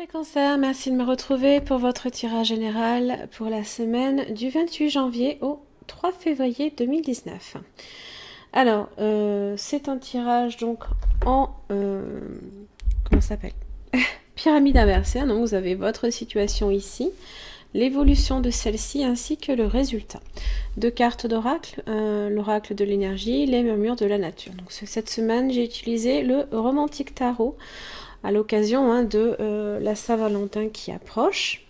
Les cancers, merci de me retrouver pour votre tirage général pour la semaine du 28 janvier au 3 février 2019. Alors, c'est un tirage donc en... comment ça s'appelle pyramide inversée, donc vous avez votre situation ici, l'évolution de celle-ci ainsi que le résultat. Deux cartes d'oracle, l'oracle de l'énergie, les murmures de la nature. Donc cette semaine, j'ai utilisé le Romantique Tarot à l'occasion de la Saint-Valentin qui approche.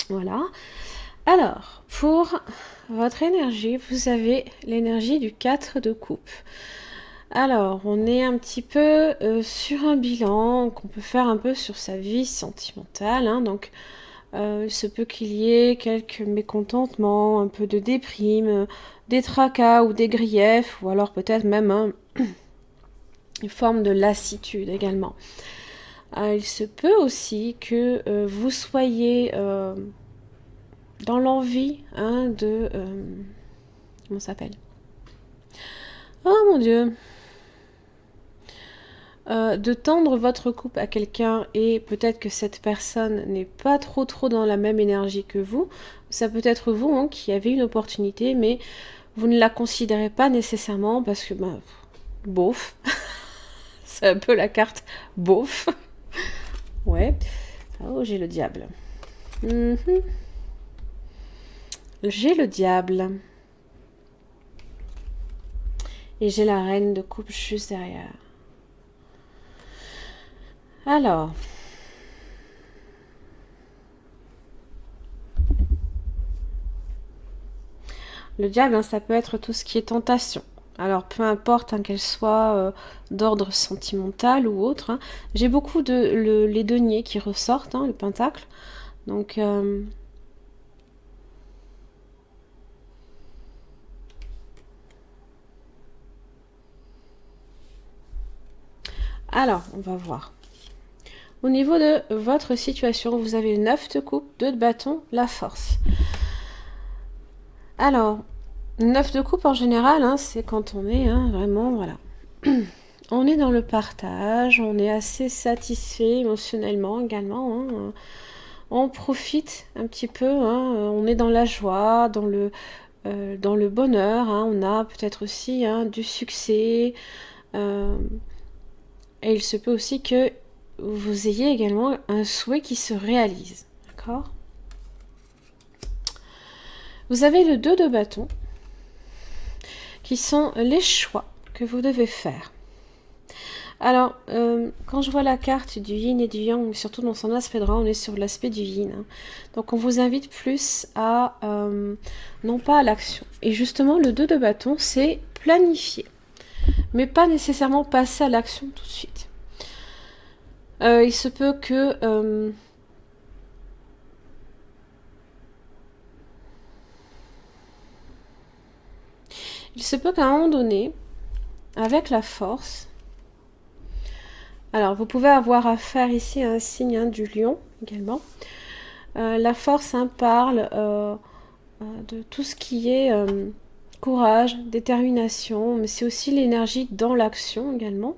Voilà. Alors, pour votre énergie, vous avez l'énergie du 4 de coupe. Alors, on est un petit peu sur un bilan qu'on peut faire un peu sur sa vie sentimentale. Donc, il se peut qu'il y ait quelques mécontentements, un peu de déprime, des tracas ou des griefs, ou alors peut-être même une forme de lassitude également. Il se peut aussi que vous soyez dans l'envie de... comment ça s'appelle? Oh mon Dieu! De tendre votre couple à quelqu'un et peut-être que cette personne n'est pas trop dans la même énergie que vous. Ça peut être vous qui avez une opportunité, mais vous ne la considérez pas nécessairement parce que, bof. C'est un peu la carte bof. Ouais. Oh, j'ai le diable. J'ai le diable. Et j'ai la reine de coupe juste derrière. Alors. Le diable, ça peut être tout ce qui est tentation. Alors, peu importe qu'elle soit d'ordre sentimental ou autre. J'ai beaucoup les deniers qui ressortent, le pentacle. Donc... alors, on va voir. Au niveau de votre situation, vous avez 9 de coupe, 2 de bâton, la force. Alors, 9 de coupe en général, c'est quand on est vraiment, voilà. On est dans le partage, on est assez satisfait émotionnellement également. On profite un petit peu, on est dans la joie, dans le bonheur. On a peut-être aussi du succès. Et il se peut aussi que vous ayez également un souhait qui se réalise. D'accord ? Vous avez le 2 de bâton, qui sont les choix que vous devez faire. Alors, quand je vois la carte du yin et du yang, surtout dans son aspect droit, on est sur l'aspect du yin. Donc, on vous invite plus à, non pas à l'action. Et justement, le 2 de bâton, c'est planifier. Mais pas nécessairement passer à l'action tout de suite. Il se peut que... il se peut qu'à un moment donné, avec la force... Alors, vous pouvez avoir à faire ici un signe du lion également. La force parle de tout ce qui est courage, détermination, mais c'est aussi l'énergie dans l'action également.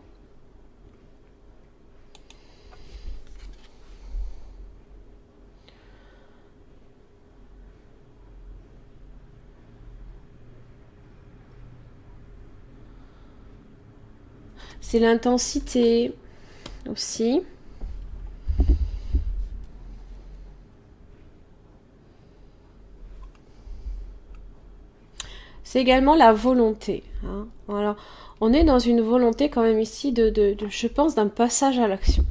C'est l'intensité aussi. C'est également la volonté. Alors, on est dans une volonté quand même ici je pense, d'un passage à l'action.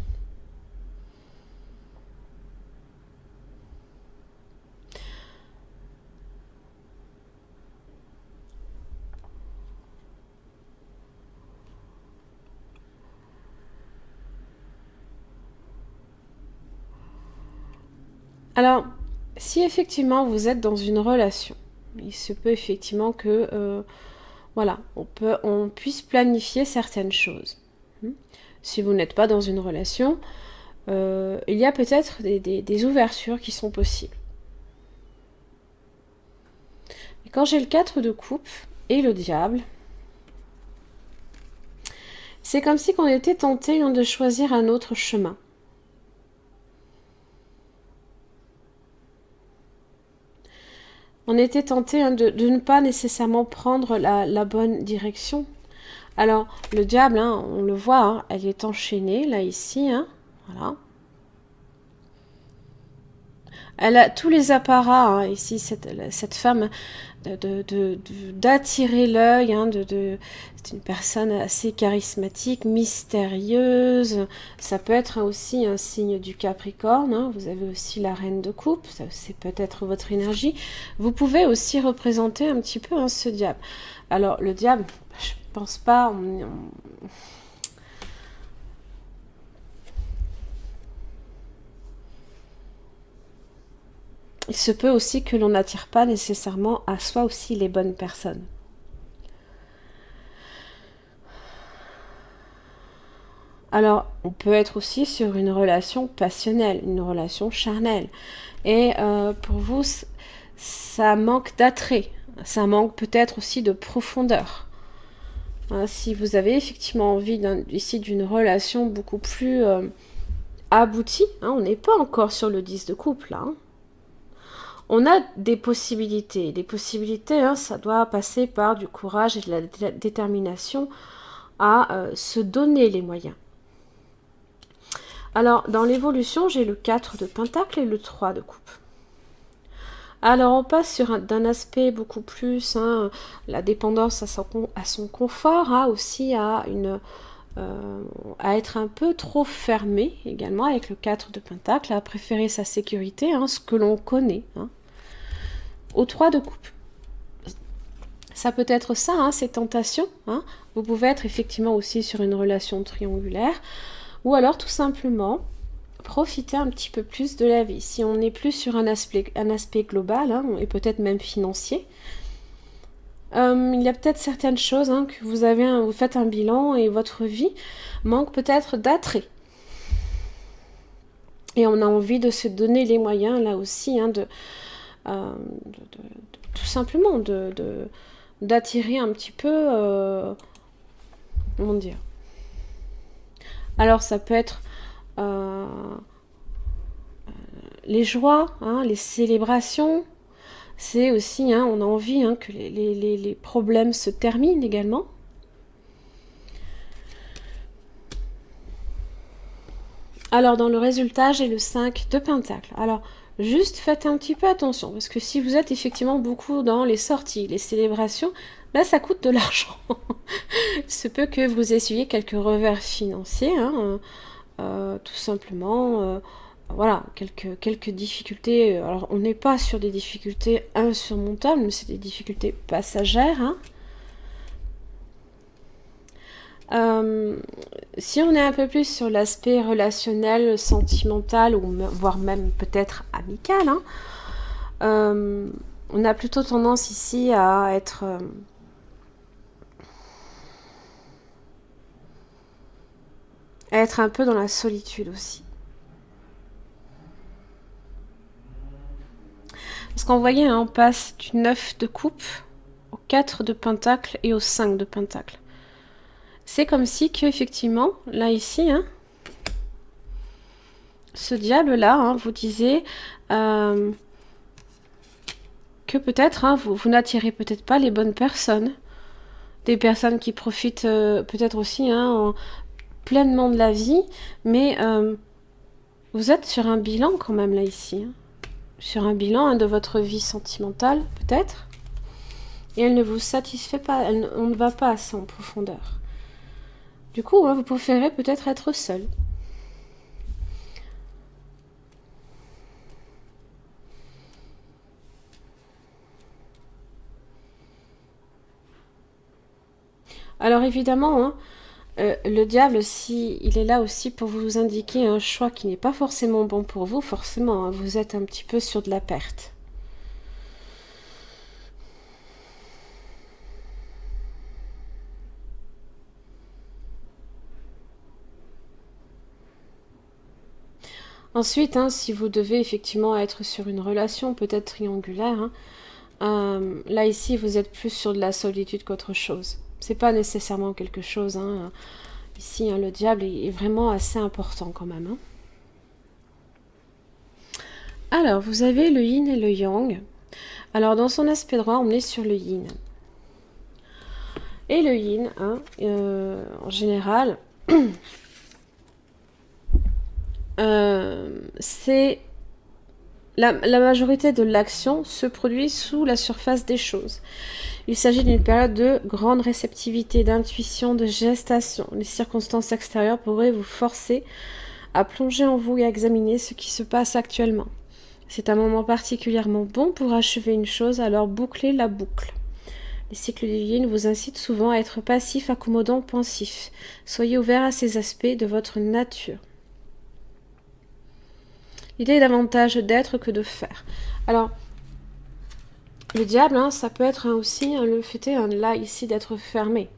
Alors, si effectivement vous êtes dans une relation, il se peut effectivement que voilà, on puisse planifier certaines choses. Si vous n'êtes pas dans une relation, il y a peut-être des ouvertures qui sont possibles. Et quand j'ai le 4 de coupe et le diable, c'est comme si on était tenté de choisir un autre chemin. On était tenté de ne pas nécessairement prendre la bonne direction. Alors, le diable, on le voit, elle est enchaînée, là, ici, voilà. Elle a tous les apparats, ici, cette femme, d'attirer l'œil, c'est une personne assez charismatique, mystérieuse. Ça peut être aussi un signe du Capricorne, vous avez aussi la reine de coupe, c'est peut-être votre énergie. Vous pouvez aussi représenter un petit peu ce diable. Alors, le diable, je pense pas... Il se peut aussi que l'on n'attire pas nécessairement à soi aussi les bonnes personnes. Alors, on peut être aussi sur une relation passionnelle, une relation charnelle. Et pour vous, ça manque d'attrait. Ça manque peut-être aussi de profondeur. Si vous avez effectivement envie ici d'une relation beaucoup plus aboutie, on n'est pas encore sur le 10 de couple, là. On a des possibilités. Des possibilités, ça doit passer par du courage et de la détermination à se donner les moyens. Alors, dans l'évolution, j'ai le 4 de pentacle et le 3 de coupe. Alors, on passe sur d'un aspect beaucoup plus, la dépendance à son confort, aussi à être un peu trop fermé également avec le 4 de pentacle, à préférer sa sécurité, ce que l'on connaît. Au 3 de coupe. Ça peut être ça, ces tentations. Vous pouvez être effectivement aussi sur une relation triangulaire, ou alors tout simplement profiter un petit peu plus de la vie. Si on est plus sur un aspect global, et peut-être même financier, il y a peut-être certaines choses que vous faites un bilan et votre vie manque peut-être d'attrait. Et on a envie de se donner les moyens, là aussi, tout simplement d'attirer un petit peu, comment dire. Alors ça peut être les joies, les célébrations. C'est aussi, on a envie que les problèmes se terminent également. Alors dans le résultat, j'ai le 5 de pentacle. Alors juste faites un petit peu attention, parce que si vous êtes effectivement beaucoup dans les sorties, les célébrations, là ça coûte de l'argent. Il se peut que vous essuyez quelques revers financiers, tout simplement, voilà, quelques difficultés. Alors on n'est pas sur des difficultés insurmontables, mais c'est des difficultés passagères. Si on est un peu plus sur l'aspect relationnel, sentimental, ou voire même peut-être amical, on a plutôt tendance ici à être un peu dans la solitude aussi. Parce qu'on voyait, on passe du 9 de coupe au 4 de pentacle et au 5 de pentacle. C'est comme si que effectivement, là ici, ce diable-là vous disait que peut-être vous n'attirez peut-être pas les bonnes personnes. Des personnes qui profitent peut-être aussi pleinement de la vie, mais vous êtes sur un bilan quand même là ici. Sur un bilan de votre vie sentimentale peut-être. Et elle ne vous satisfait pas, on ne va pas assez en profondeur. Du coup, vous préférez peut-être être seul. Alors évidemment, le diable, il est là aussi pour vous indiquer un choix qui n'est pas forcément bon pour vous, forcément, vous êtes un petit peu sur de la perte. Ensuite, si vous devez effectivement être sur une relation peut-être triangulaire, là ici vous êtes plus sur de la solitude qu'autre chose. C'est pas nécessairement quelque chose. Ici, le diable est vraiment assez important quand même. Alors, vous avez le yin et le yang. Alors, dans son aspect droit, on est sur le yin. Et le yin, hein, en général, c'est la majorité de l'action se produit sous la surface des choses. Il s'agit d'une période de grande réceptivité, d'intuition, de gestation. Les circonstances extérieures pourraient vous forcer à plonger en vous et à examiner ce qui se passe actuellement. C'est un moment particulièrement bon pour achever une chose, alors bouclez la boucle. Les cycles du yin vous incitent souvent à être passif, accommodant, pensif. Soyez ouvert à ces aspects de votre nature. L'idée est davantage d'être que de faire. Alors, le diable, hein, ça peut être aussi le fait là, ici, d'être fermé.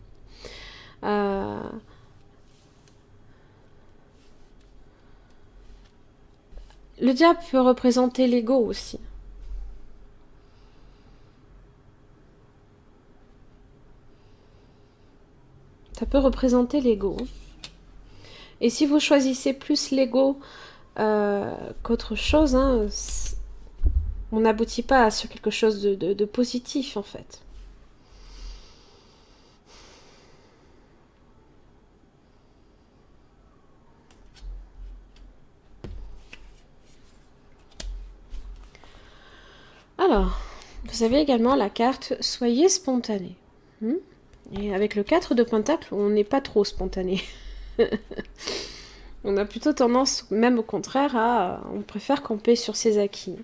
Le diable peut représenter l'ego aussi. Ça peut représenter l'ego. Et si vous choisissez plus l'ego qu'autre chose, hein, on n'aboutit pas sur quelque chose de positif en fait. Alors, vous avez également la carte « Soyez spontané ». Et avec le 4 de Pentacle, on n'est pas trop spontané. On a plutôt tendance, même au contraire, on préfère camper sur ses acquis.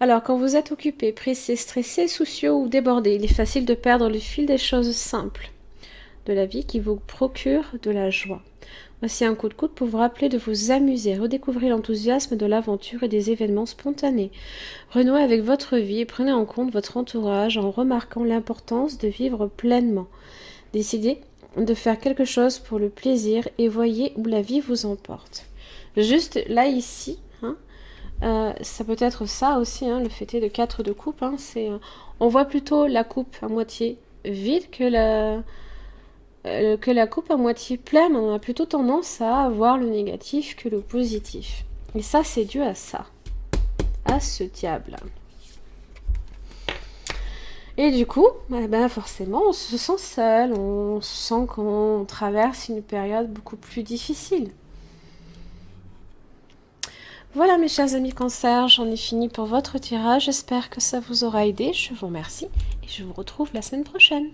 Alors, quand vous êtes occupé, pressé, stressé, soucieux ou débordé, il est facile de perdre le fil des choses simples de la vie qui vous procurent de la joie. Voici un coup de coude pour vous rappeler de vous amuser, redécouvrir l'enthousiasme de l'aventure et des événements spontanés. Renouez avec votre vie et prenez en compte votre entourage en remarquant l'importance de vivre pleinement. Décidez de faire quelque chose pour le plaisir et voyez où la vie vous emporte. Juste là, ici, hein, ça peut être ça aussi, hein, le fait de 4 de coupe. Hein, on voit plutôt la coupe à moitié vide que la coupe à moitié pleine. On a plutôt tendance à voir le négatif que le positif. Et ça, c'est dû à ça, à ce diable. Et du coup, forcément, on se sent seul, on sent qu'on traverse une période beaucoup plus difficile. Voilà mes chers amis Cancer, j'en ai fini pour votre tirage. J'espère que ça vous aura aidé. Je vous remercie et je vous retrouve la semaine prochaine.